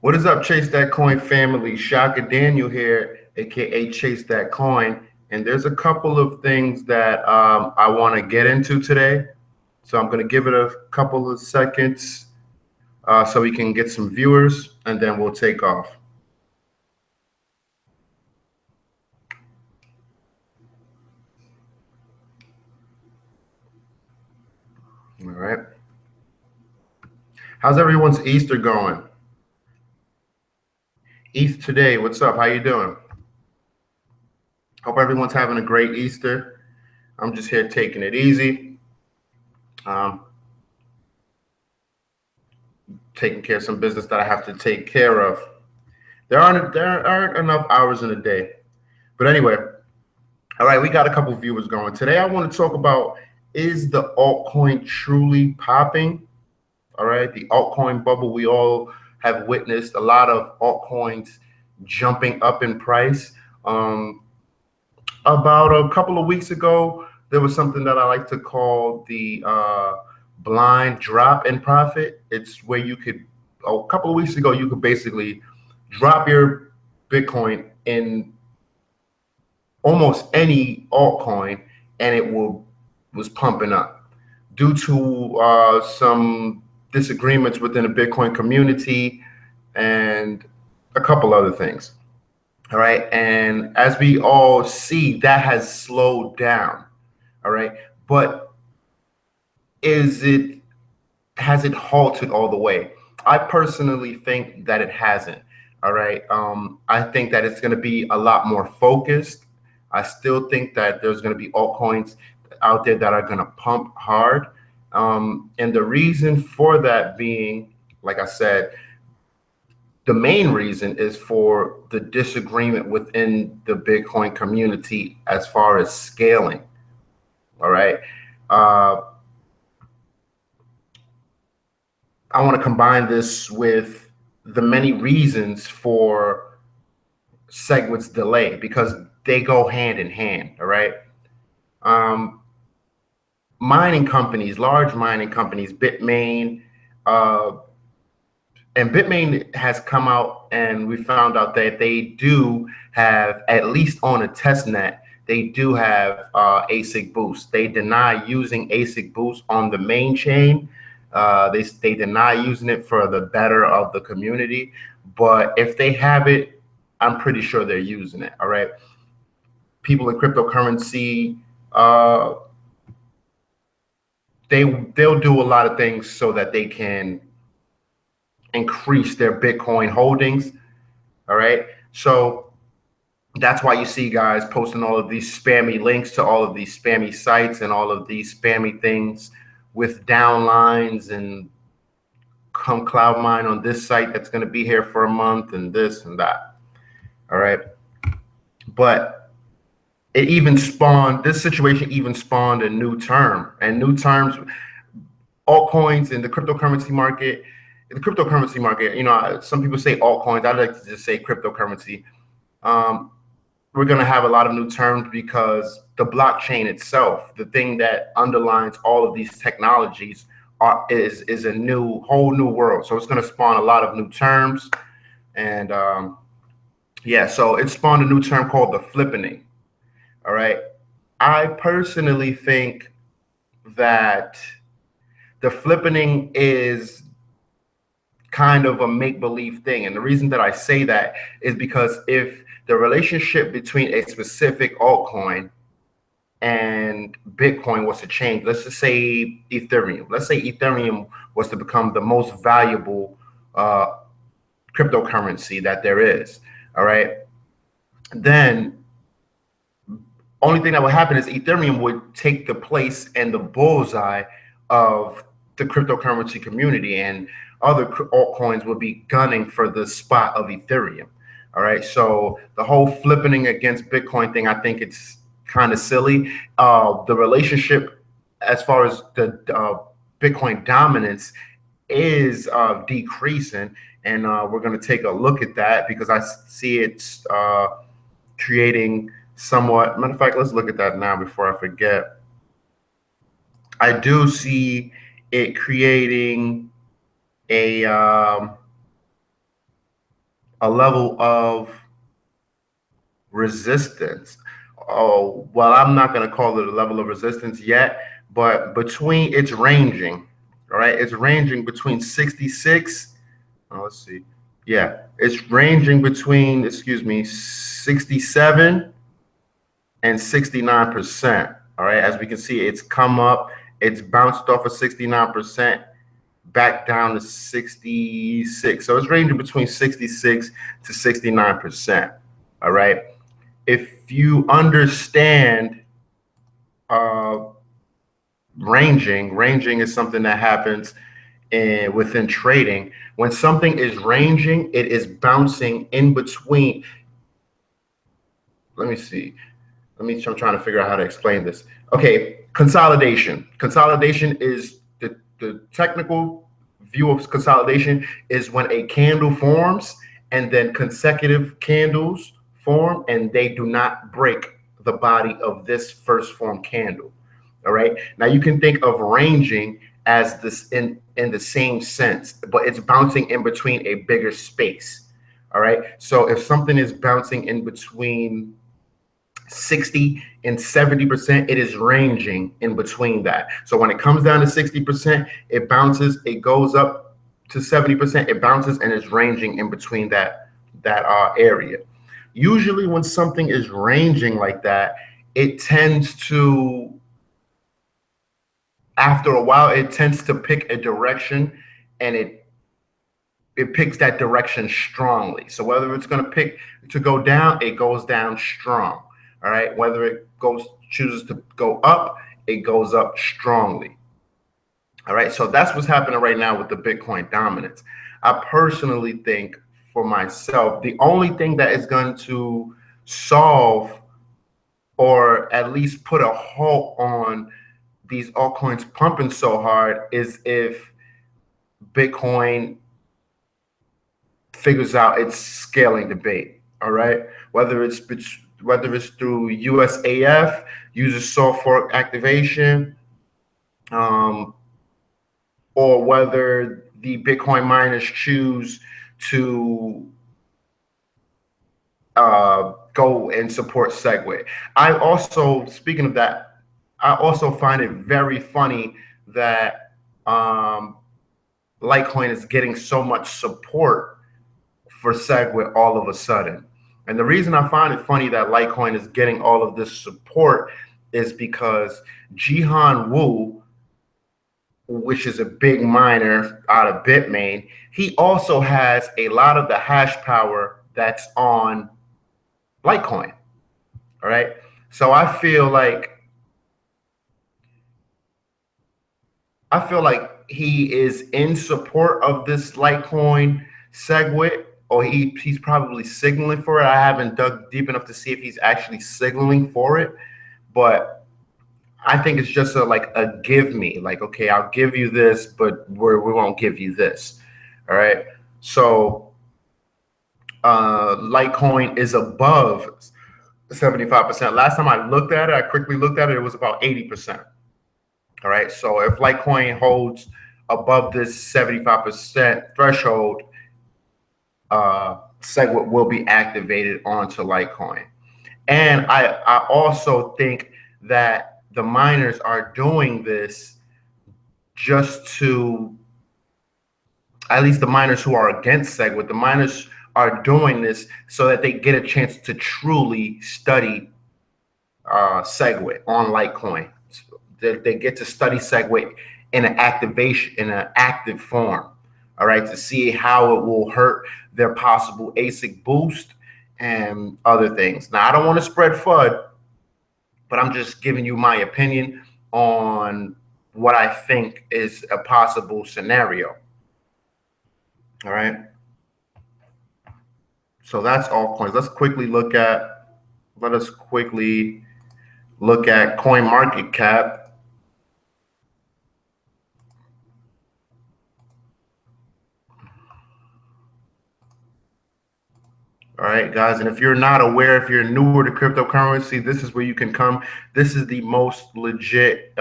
What is up, Chase That Coin family? Shaka Daniel here, aka Chase That Coin. And there's a couple of things that I want to get into today. So I'm going to give it a couple of seconds so we can get some viewers, and then we'll take off. All right. How's everyone's Easter going? East today, what's up? How you doing? Hope everyone's having a great Easter. I'm just here taking it easy, taking care of some business that I have to take care of. There aren't enough hours in a day. But anyway, all right, we got a couple viewers going. Today I want to talk about, is the altcoin truly popping? All right, the altcoin bubble. We all have witnessed a lot of altcoins jumping up in price. About a couple of weeks ago, there was something that I like to call the blind drop in profit. It's where you could, a couple of weeks ago, you could basically drop your Bitcoin in almost any altcoin and it was pumping up due to some disagreements within the Bitcoin community and a couple other things. All right. And as we all see, that has slowed down. All right. But has it halted all the way? I personally think that it hasn't. All right. I think that it's going to be a lot more focused. I still think that there's going to be altcoins out there that are going to pump hard. And the reason for that being, like I said, the main reason is for the disagreement within the Bitcoin community as far as scaling. All right. I want to combine this with the many reasons for Segwit's delay because they go hand in hand. All right. Mining companies, large mining companies, Bitmain, and Bitmain has come out and we found out that they do have, at least on a test net, they do have ASIC boost. They deny using ASIC boost on the main chain. They deny using it for the better of the community. But if they have it, I'm pretty sure they're using it. All right. People in cryptocurrency, they'll do a lot of things so that they can increase their Bitcoin holdings. All right. So that's why you see guys posting all of these spammy links to all of these spammy sites and all of these spammy things with downlines and come cloud mine on this site that's going to be here for a month and this and that. All right. But it even spawned, this situation even spawned a new term, and new terms, altcoins in the cryptocurrency market. In the cryptocurrency market, you know, some people say altcoins. I like to just say cryptocurrency. We're going to have a lot of new terms because the blockchain itself, the thing that underlines all of these technologies, is a whole new world. So it's going to spawn a lot of new terms, and yeah, so it spawned a new term called the flippening. All right, I personally think that the flippening is kind of a make-believe thing. And the reason that I say that is because if the relationship between a specific altcoin and Bitcoin was to change, let's just say Ethereum. Let's say Ethereum was to become the most valuable cryptocurrency that there is. All right. Then only thing that would happen is Ethereum would take the place and the bullseye of the cryptocurrency community, and other altcoins would be gunning for the spot of Ethereum. All right. So the whole flipping against Bitcoin thing, I think it's kind of silly. The relationship as far as the Bitcoin dominance is decreasing. And we're going to take a look at that because I see it's creating somewhat. Matter of fact, let's look at that now before I forget. I do see it creating a a level of resistance. Oh, well, I'm not going to call it a level of resistance yet, but it's ranging. All right. It's ranging between 66. Oh, let's see. Yeah. It's ranging between, 67 and 69%. All right. As we can see, it's come up, it's bounced off of 69%, back down to 66. So it's ranging between 66 to 69%. All right. If you understand ranging is something that happens within trading. When something is ranging, it is bouncing in between. Let me see. I'm trying to figure out how to explain this. Okay, consolidation. Consolidation is the technical view of consolidation is when a candle forms and then consecutive candles form and they do not break the body of this first form candle. All right. Now you can think of ranging as this in the same sense, but it's bouncing in between a bigger space. All right. So if something is bouncing in between 60 and 70%, it is ranging in between that. So when it comes down to 60%, it bounces, it goes up to 70%, it bounces, and it's ranging in between that area. Usually when something is ranging like that, it tends to, after a while, it tends to pick a direction, and it picks that direction strongly. So whether it's going to pick to go down, it goes down strong. All right. Whether it chooses to go up, it goes up strongly. All right. So that's what's happening right now with the Bitcoin dominance. I personally think, for myself, the only thing that is going to solve, or at least put a halt on these altcoins pumping so hard, is if Bitcoin figures out its scaling debate. All right. Whether it's through USAF, user soft fork activation, or whether the Bitcoin miners choose to go and support Segwit. Speaking of that, I also find it very funny that Litecoin is getting so much support for Segwit all of a sudden. And the reason I find it funny that Litecoin is getting all of this support is because Jihan Wu, which is a big miner out of Bitmain, he also has a lot of the hash power that's on Litecoin. All right. So I feel like he is in support of this Litecoin Segwit, or he's probably signaling for it. I haven't dug deep enough to see if he's actually signaling for it, but I think it's just a give me, like, okay, I'll give you this, but we won't give you this. All right. So Litecoin is above 75%. Last time I looked at it, I quickly looked at it, it was about 80%. All right. So if Litecoin holds above this 75% threshold, Segwit will be activated onto Litecoin. And I also think that the miners are doing this just to, at least the miners who are against Segwit, the miners are doing this so that they get a chance to truly study Segwit on Litecoin. They get to study Segwit in an active form. All right, to see how it will hurt their possible ASIC boost and other things. Now, I don't want to spread FUD, but I'm just giving you my opinion on what I think is a possible scenario. All right. So that's altcoins. Let us quickly look at CoinMarketCap. All right, guys. And if you're not aware, if you're newer to cryptocurrency, this is where you can come. This is the most legit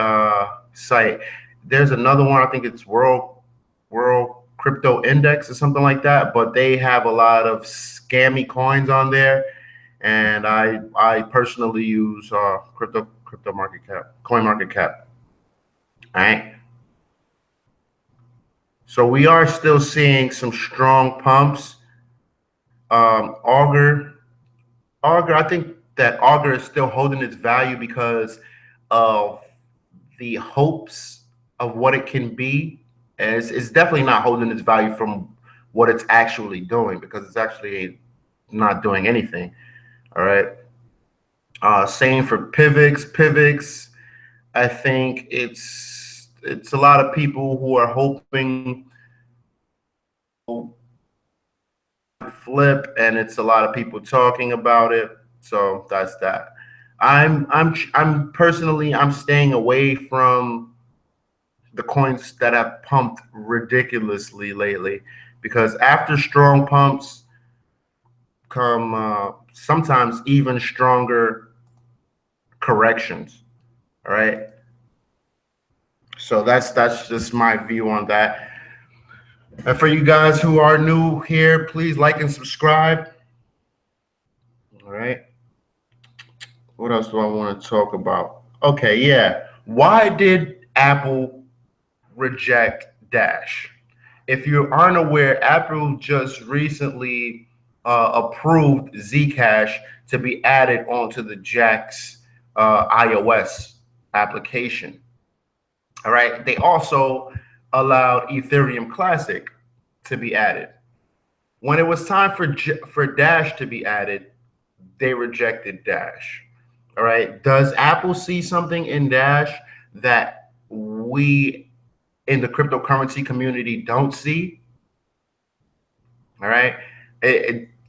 site. There's another one. I think it's Roadblocks. crypto index or something like that, but they have a lot of scammy coins on there. And I personally use crypto market cap, coin market cap. All right. So we are still seeing some strong pumps. Augur, I think that Augur is still holding its value because of the hopes of what it can be. And it's definitely not holding its value from what it's actually doing, because it's actually not doing anything. All right. Same for Pivx. Pivx, I think it's a lot of people who are hoping flip, and it's a lot of people talking about it. So that's that. I'm personally, I'm staying away from the coins that have pumped ridiculously lately, because after strong pumps come sometimes even stronger corrections. All right. So that's just my view on that. And for you guys who are new here, please like and subscribe. All right. What else do I want to talk about? Okay, yeah. Why did Apple reject Dash? If you aren't aware, Apple just recently approved Zcash to be added onto the Jack's iOS application. All right. They also allowed Ethereum Classic to be added. When it was time for Dash to be added, they rejected Dash. All right. Does Apple see something in Dash that we in the cryptocurrency community don't see? All right.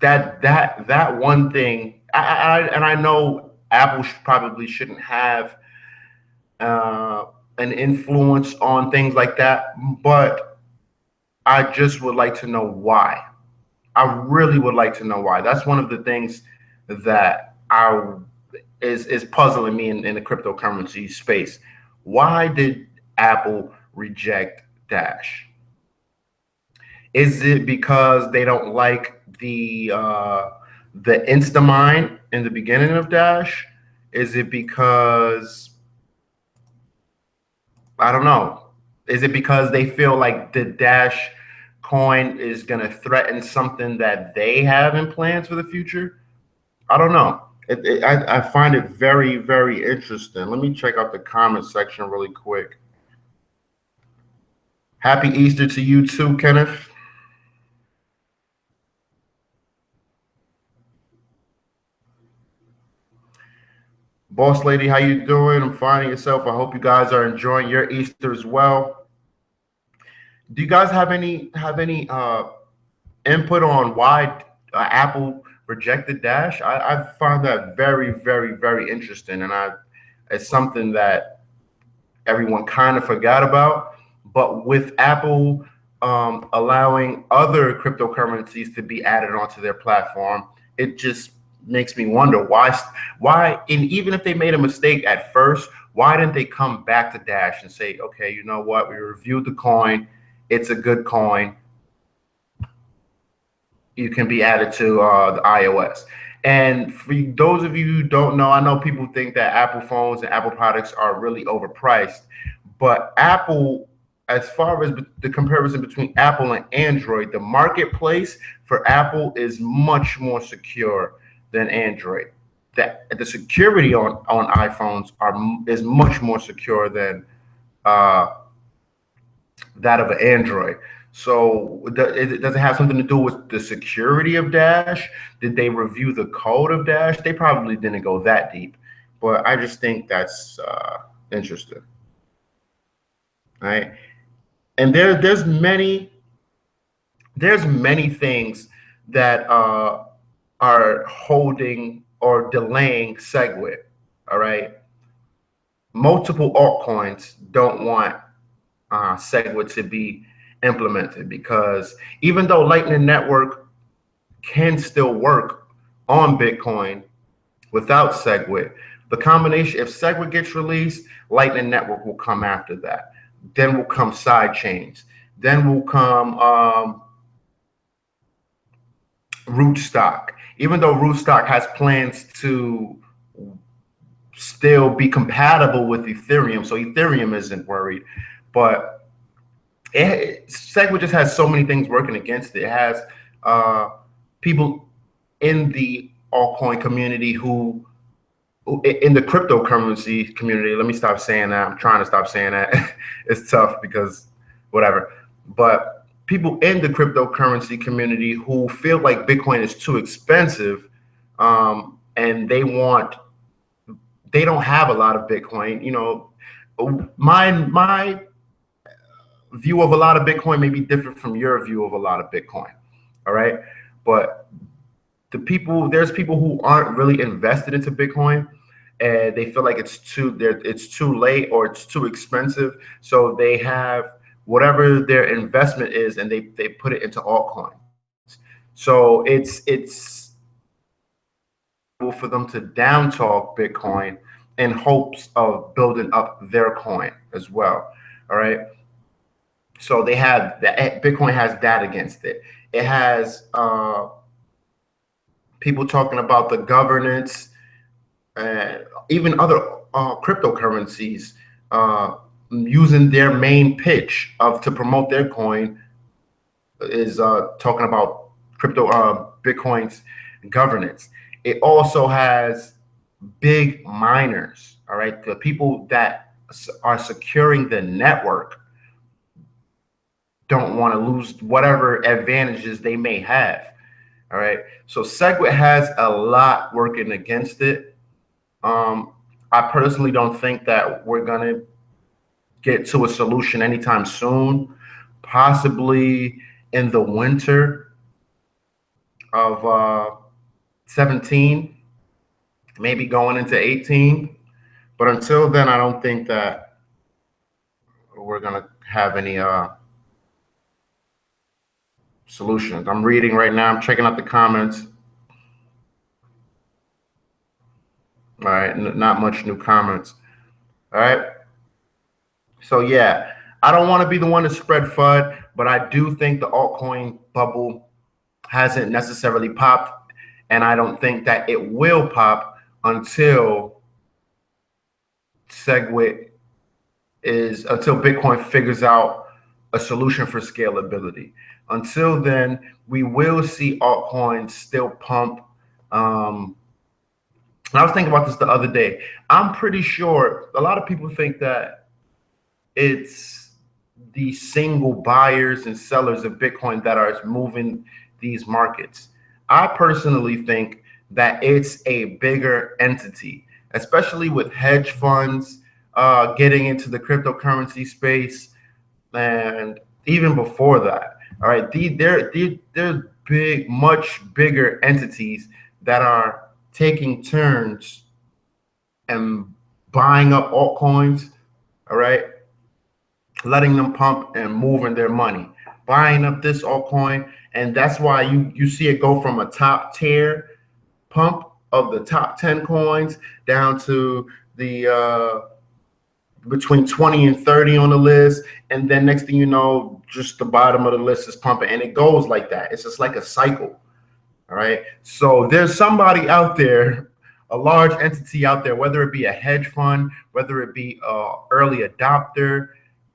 That one thing, I know Apple probably shouldn't have an influence on things like that, but I just would like to know why. I really would like to know why. That's one of the things that is puzzling me in the cryptocurrency space. Why did Apple reject Dash? Is it because they don't like the Instamine in the beginning of Dash? Is it because, I don't know. Is it because they feel like the Dash coin is going to threaten something that they have in plans for the future? I don't know. I find it very, very interesting. Let me check out the comment section really quick. Happy Easter to you too, Kenneth. Boss lady, how you doing? I'm finding yourself. I hope you guys are enjoying your Easter as well. Do you guys have any input on why Apple rejected Dash? I find that very, very, very interesting, and it's something that everyone kind of forgot about. But with Apple allowing other cryptocurrencies to be added onto their platform, it just makes me wonder why, and even if they made a mistake at first, why didn't they come back to Dash and say, okay, you know what, we reviewed the coin, it's a good coin, you can be added to the iOS. And for those of you who don't know, I know people think that Apple phones and Apple products are really overpriced, but Apple, as far as the comparison between Apple and Android, the marketplace for Apple is much more secure than Android. That the security on iPhones is much more secure than that of an Android. So does it have something to do with the security of Dash? Did they review the code of Dash? They probably didn't go that deep, but I just think that's interesting. All right. And there's many things that are holding or delaying Segwit. All right. Multiple altcoins don't want Segwit to be implemented, because even though Lightning Network can still work on Bitcoin without Segwit, the combination, if Segwit gets released, Lightning Network will come after that. Then will come side chains. Then will come Rootstock. Even though Rootstock has plans to still be compatible with Ethereum, so Ethereum isn't worried, but Segwit just has so many things working against it. It has people in the altcoin community who in the cryptocurrency community. Let me stop saying that. I'm trying to stop saying that. It's tough because whatever. But people in the cryptocurrency community who feel like Bitcoin is too expensive, and they don't have a lot of Bitcoin. You know, my view of a lot of Bitcoin may be different from your view of a lot of Bitcoin. All right, but there's people who aren't really invested into Bitcoin, and they feel like it's too late or it's too expensive, so they have whatever their investment is and they put it into altcoins. So it's for them to down talk Bitcoin in hopes of building up their coin as well. All right, so they have that. Bitcoin has that against it. It has people talking about the governance, even other cryptocurrencies using their main pitch to promote their coin is talking about Bitcoin's governance. It also has big miners, all right? The people that are securing the network don't want to lose whatever advantages they may have, all right? So Segwit has a lot working against it. I personally don't think that we're going to get to a solution anytime soon, possibly in the winter of 17, maybe going into 18. But until then, I don't think that we're going to have any solutions. I'm reading right now. I'm checking out the comments. All right, not much new comments. All right. So yeah, I don't want to be the one to spread FUD, but I do think the altcoin bubble hasn't necessarily popped, and I don't think that it will pop until until Bitcoin figures out a solution for scalability. Until then, we will see altcoins still pump. I was thinking about this the other day. I'm pretty sure a lot of people think that it's the single buyers and sellers of Bitcoin that are moving these markets. I personally think that it's a bigger entity, especially with hedge funds getting into the cryptocurrency space, and even before that. All right, they're big, much bigger entities that are taking turns and buying up altcoins. All right, letting them pump and moving their money, buying up this altcoin. And that's why you see it go from a top tier pump of the top 10 coins down to the between 20 and 30 on the list. And then next thing you know, just the bottom of the list is pumping. And it goes like that. It's just like a cycle. All right. So there's somebody out there, a large entity out there, whether it be a hedge fund, whether it be an early adopter,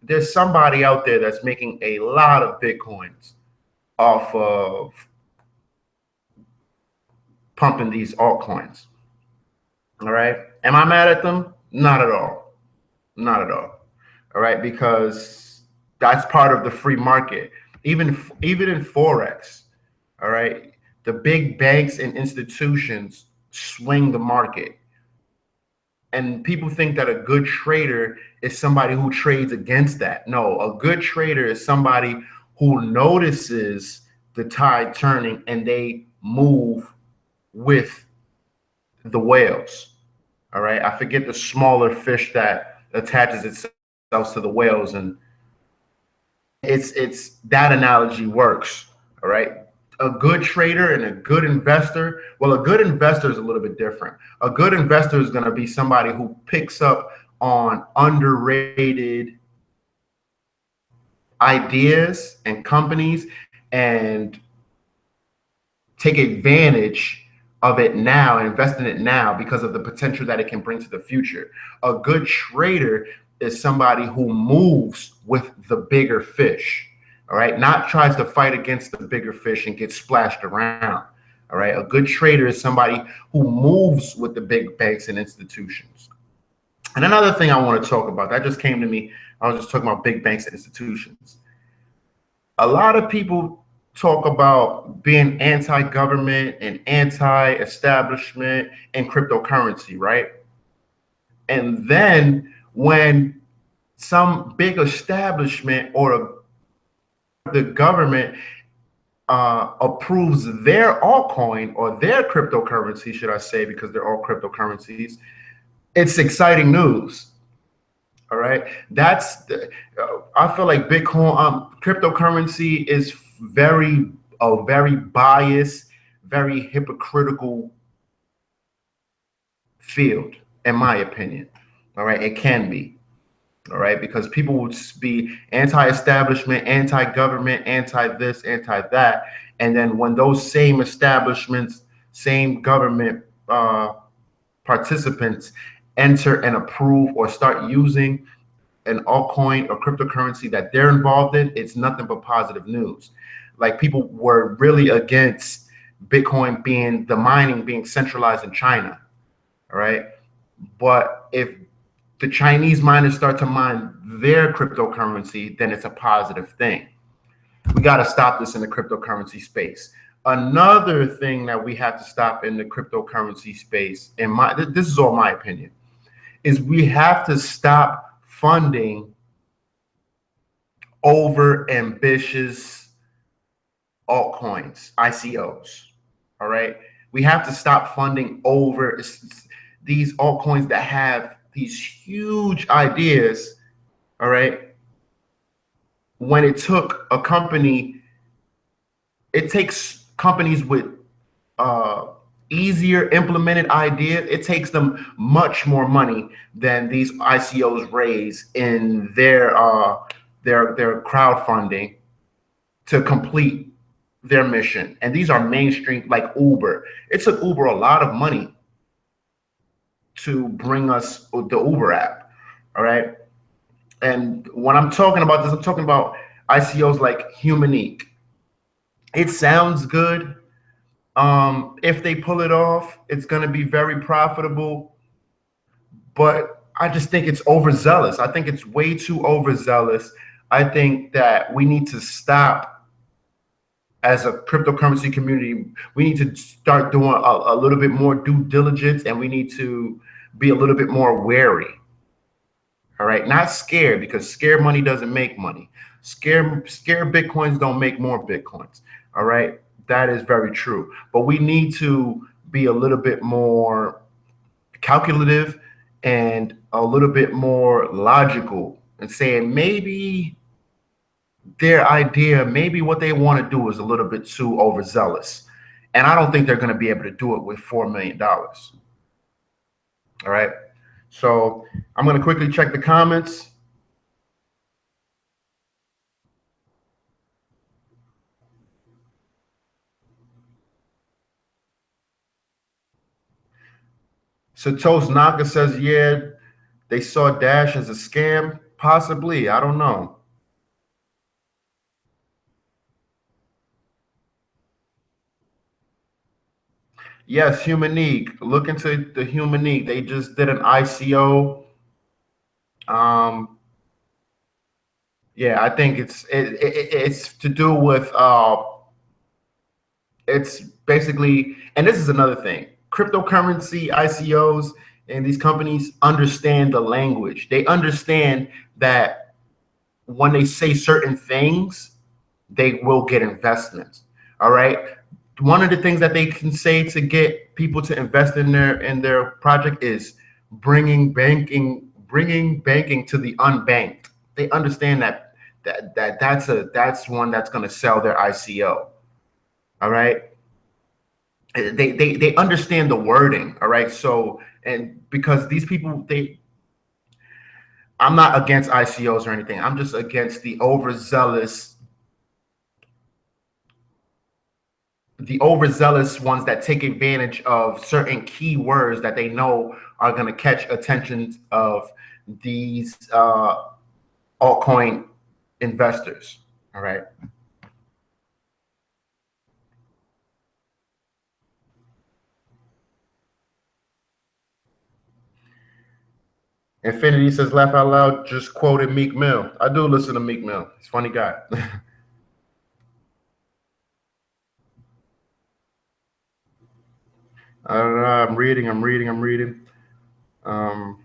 there's somebody out there that's making a lot of Bitcoins off of pumping these altcoins. All right. Am I mad at them? Not at all. Not at all. All right. Because that's part of the free market. Even in Forex. All right. The big banks and institutions swing the market. And people think that a good trader is somebody who trades against that. No, a good trader is somebody who notices the tide turning and they move with the whales. All right. I forget the smaller fish that attaches itself to the whales, and it's that analogy works. All right. A good trader and a good investor. Well, a good investor is a little bit different. A good investor is going to be somebody who picks up on underrated ideas and companies and take advantage of it now and invest in it now because of the potential that it can bring to the future. A good trader is somebody who moves with the bigger fish, all right? Not tries to fight against the bigger fish and get splashed around, all right? A good trader is somebody who moves with the big banks and institutions. And another thing I want to talk about, that just came to me, I was just talking about big banks and institutions. A lot of people talk about being anti-government and anti-establishment and cryptocurrency, right? And then when some big establishment or the government approves their altcoin or their cryptocurrency, should I say, because they're all cryptocurrencies, it's exciting news. All right, I feel like Bitcoin, cryptocurrency is very biased, very hypocritical field, in my opinion. All right, it can be. All right, because people would be anti-establishment, anti-government, anti-this, anti-that, and then when those same establishments, same government participants enter and approve or start using an altcoin or cryptocurrency that they're involved in, it's nothing but positive news. Like, people were really against Bitcoin the mining being centralized in China. All right. But if the Chinese miners start to mine their cryptocurrency, then it's a positive thing. We got to stop this in the cryptocurrency space. Another thing that we have to stop in the cryptocurrency space, this is all my opinion, is we have to stop funding over ambitious altcoins, ICOs. All right. We have to stop funding over these altcoins that have these huge ideas. All right. When it took a company, it takes companies with easier implemented ideas. It takes them much more money than these ICOs raise in their crowdfunding to complete their mission. And these are mainstream, like Uber. It took Uber a lot of money to bring us the Uber app. All right. And when I'm talking about this, I'm talking about ICOs like Humanique. It sounds good. If they pull it off, it's going to be very profitable. But I just think it's overzealous. I think it's way too overzealous. I think that we need to stop, as a cryptocurrency community, we need to start doing a little bit more due diligence, and we need to be a little bit more wary. All right, not scared, because scared money doesn't make money. Scared Bitcoins don't make more Bitcoins. All right, that is very true. But we need to be a little bit more calculative and a little bit more logical, and saying maybe their idea, maybe what they want to do is a little bit too overzealous. And I don't think they're going to be able to do it with $4 million. All right. So I'm going to quickly check the comments. Satoshi Naka says, yeah, they saw Dash as a scam. Possibly. I don't know. Yes, Humanique. Look into the Humanique. They just did an ICO. Yeah, I think it's to do with it's basically, and this is another thing, cryptocurrency ICOs and these companies understand the language. They understand that when they say certain things, they will get investments. All right. One of the things that they can say to get people to invest in their project is bringing banking to the unbanked. They understand that's one that's going to sell their ICO. All right. They understand the wording. All right. So, and because these people, I'm not against ICOs or anything. I'm just against the overzealous ones that take advantage of certain keywords that they know are going to catch attention of these altcoin investors. All right. Infinity says, laugh out loud, just quoted Meek Mill. I do listen to Meek Mill. He's a funny guy. I don't know. I'm reading. Um,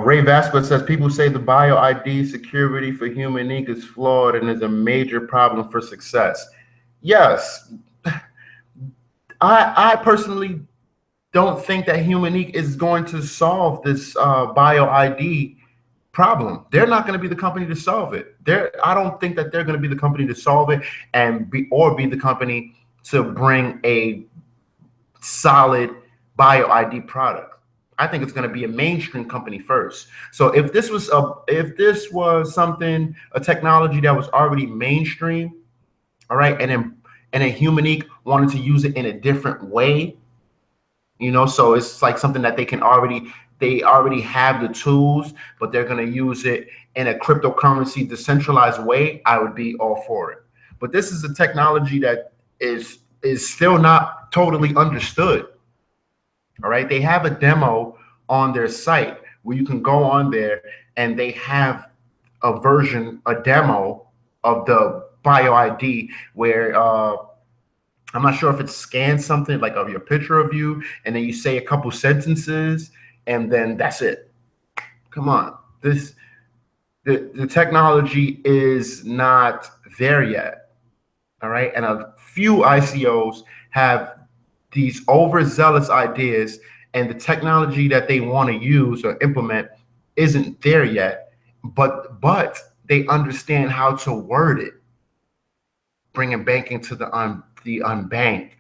Ray Vasquez says, people say the bio ID security for Human Inc. is flawed and is a major problem for success. Yes. I personally don't think that Human Inc. is going to solve this bio ID problem. They're not going to be the company to solve it. I don't think that they're going to be the company to solve it and be the company to bring a solid bio ID product. I think it's going to be a mainstream company first. So if this was a technology that was already mainstream, all right, and a Human Inc. wanted to use it in a different way, so it's like something that they already have the tools, but they're going to use it in a cryptocurrency decentralized way, I would be all for it. But this is a technology that is still not totally understood. All right. They have a demo on their site where you can go on there and they have a demo of the bio ID where I'm not sure if it scans something like of your picture of you, and then you say a couple sentences, and then that's it. Come on, the technology is not there yet. All right, and a few ICOs have these overzealous ideas, and the technology that they want to use or implement isn't there yet. But they understand how to word it, bringing banking to the unbanked.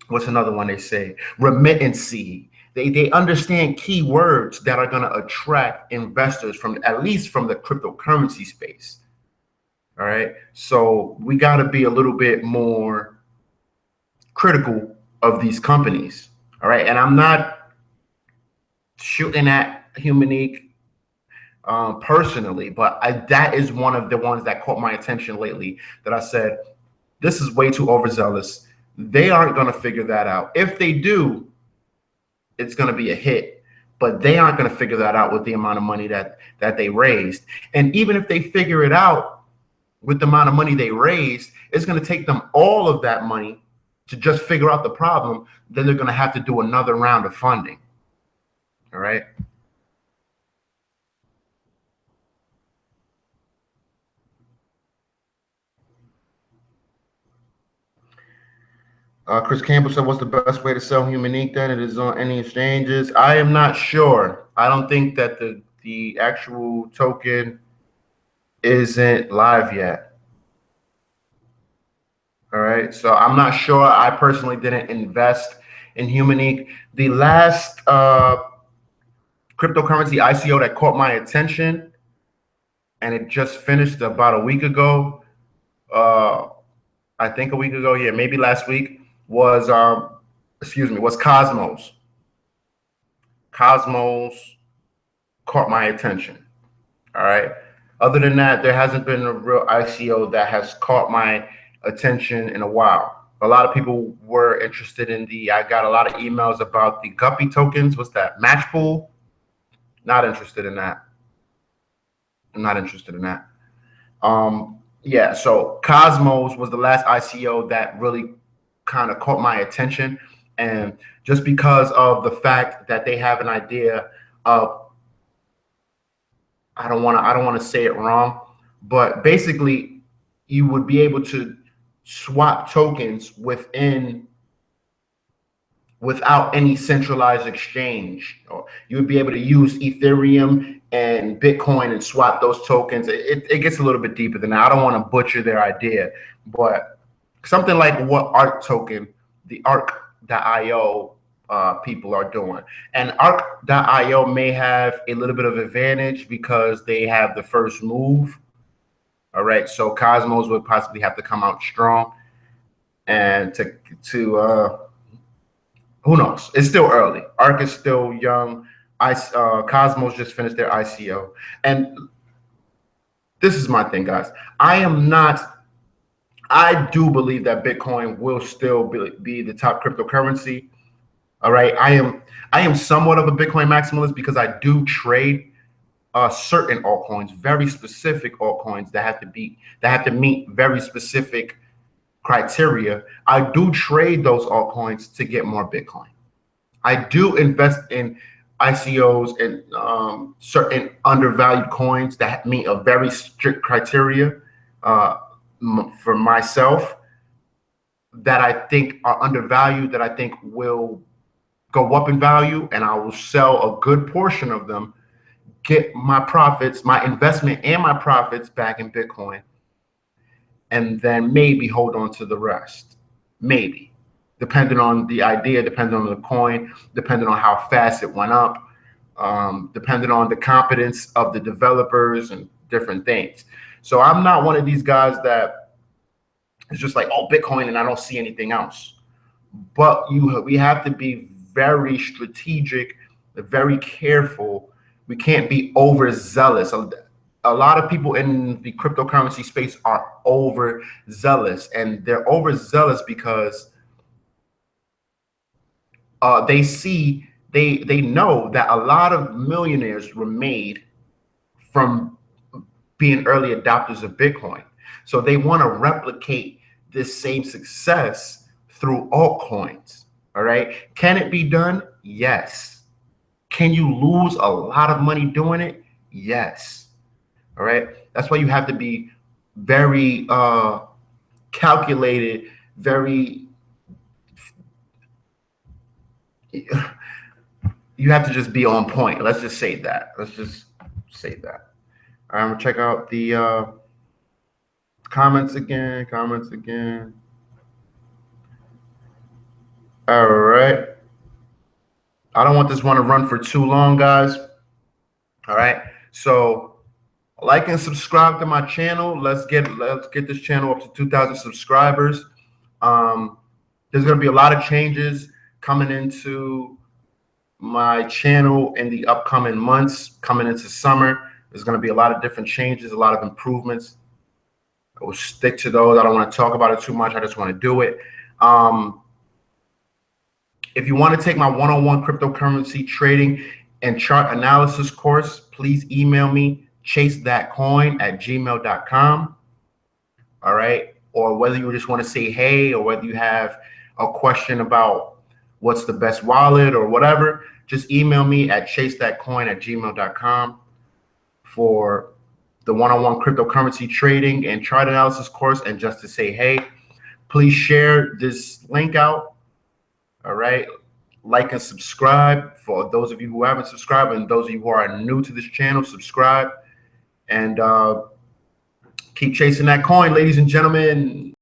What's another one they say? Remittancy. They understand keywords that are going to attract investors from at least from the cryptocurrency space. All right. So we got to be a little bit more critical of these companies. All right. And I'm not shooting at Human Inc. Personally, but that is one of the ones that caught my attention lately that I said, this is way too overzealous. They aren't going to figure that out. If they do, it's going to be a hit, but they aren't going to figure that out with the amount of money that they raised. And even if they figure it out with the amount of money they raised, it's going to take them all of that money to just figure out the problem. Then they're going to have to do another round of funding. All right. Chris Campbell said, what's the best way to sell Human Inc. then? It is on any exchanges. I am not sure. I don't think that the actual token isn't live yet. All right. So I'm not sure. I personally didn't invest in Human Inc. The last cryptocurrency ICO that caught my attention, and it just finished about a week ago. I think a week ago. Yeah, maybe last week. Was Cosmos. Cosmos caught my attention. All right. Other than that, there hasn't been a real ICO that has caught my attention in a while. A lot of people were interested in I got a lot of emails about the Guppy tokens. What's that? Match pool? Not interested in that. I'm not interested in that. Yeah, so Cosmos was the last ICO that really kind of caught my attention, and just because of the fact that they have an idea of, I don't want to say it wrong, but basically you would be able to swap tokens without any centralized exchange. Or you would be able to use Ethereum and Bitcoin and swap those tokens. It gets a little bit deeper than that. I don't want to butcher their idea, but something like what ARC token, the ARC Arc.io people are doing. And Arc.io may have a little bit of advantage because they have the first move. All right, so Cosmos would possibly have to come out strong, and to who knows? It's still early. Arc is still young. Cosmos just finished their ICO, and this is my thing, guys. I do believe that Bitcoin will still be the top cryptocurrency. All right, I am somewhat of a Bitcoin maximalist because I do trade certain altcoins, very specific altcoins that have to meet very specific criteria. I do trade those altcoins to get more Bitcoin. I do invest in ICOs and certain undervalued coins that meet a very strict criteria for myself that I think are undervalued, that I think will go up in value, and I will sell a good portion of them, get my profits, my investment and my profits back in Bitcoin, and then maybe hold on to the rest. Maybe, depending on the idea, depending on the coin, depending on how fast it went up, depending on the competence of the developers and different things. So I'm not one of these guys that is just like, oh, Bitcoin, and I don't see anything else. But we have to be very strategic, very careful. We can't be overzealous. A lot of people in the cryptocurrency space are overzealous, and they're overzealous because they know that a lot of millionaires were made from being early adopters of Bitcoin. So they want to replicate this same success through altcoins. All right. Can it be done? Yes. Can you lose a lot of money doing it? Yes. All right. That's why you have to be very calculated, you have to just be on point. Let's just say that. Let's just say that. I'm gonna check out the comments again. All right. I don't want this one to run for too long, guys. All right. So like and subscribe to my channel. Let's get this channel up to 2,000 subscribers. There's gonna be a lot of changes coming into my channel in the upcoming months, coming into summer. There's going to be a lot of different changes, a lot of improvements. I will stick to those. I don't want to talk about it too much. I just want to do it. If you want to take my one-on-one cryptocurrency trading and chart analysis course, please email me, chasethatcoin@gmail.com. All right. Or whether you just want to say hey, or whether you have a question about what's the best wallet or whatever, just email me at chasethatcoin@gmail.com for the one-on-one cryptocurrency trading and chart analysis course, and just to say hey. Please share this link out. All right. Like and subscribe for those of you who haven't subscribed, and those of you who are new to this channel, subscribe, and keep chasing that coin, ladies and gentlemen.